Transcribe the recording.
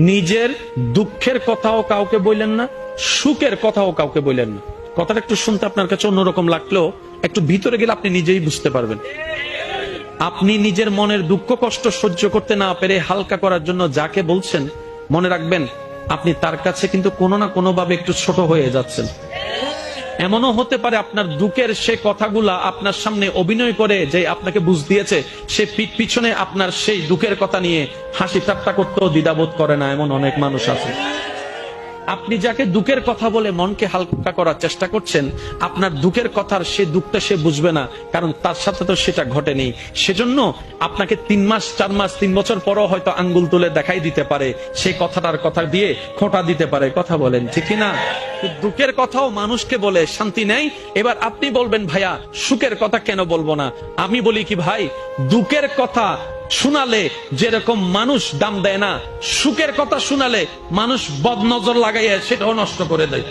নিজের দুঃখের কথাও কাউকে বললেন না, সুখের কথাও কাউকে বললেন না। কথাটা একটু শুনতে আপনার কাছে অন্যরকম লাগলেও একটু ভিতরে গেলে আপনি নিজেই বুঝতে পারবেন। আপনি নিজের মনের দুঃখ কষ্ট সহ্য করতে না পেরে হালকা করার জন্য যাকে বলছেন, মনে রাখবেন আপনি তার কাছে কিন্তু কোনো না কোনো ভাবে একটু ছোট হয়ে যাচ্ছেন। এমনও হতে পারে আপনার দুঃখের সে কথাগুলা আপনার সামনে অভিনয় করে যে আপনাকে বুঝ দিয়েছে, সে পিছনে আপনার সেই দুঃখের কথা নিয়ে হাসি ঠাট্টা করতেও দ্বিধাবোধ করে না, এমন অনেক মানুষ আছে। আপনি যাকে দুঃখের কথা বলে মনকে হালকা করার চেষ্টা করছেন, আপনার দুঃখের কথার সে দুঃখটা সে বুঝবে না, কারণ তার সাথে তো সেটা ঘটেনি। সেজন্য আপনাকে 3 মাস 4 মাস 3 বছর পরও হয়তো আঙ্গুল তুলে দেখাই দিতে পারে, সেই কথাটার কথা দিয়ে খোঁটা দিতে পারে। কথা বলেন ঠিক কিনা? দুঃখের কথাও মানুষকে বলে শান্তি নেই। এবার আপনি বলবেন ভাইয়া সুখের কথা কেন বলবো না? আমি বলি কি ভাই, দুঃখের কথা শোনালে যেরকম মানুষ দাম দেয় না, সুখের কথা শোনালে মানুষ বদনজর লাগাইয়া সেটাও নষ্ট করে দেয়।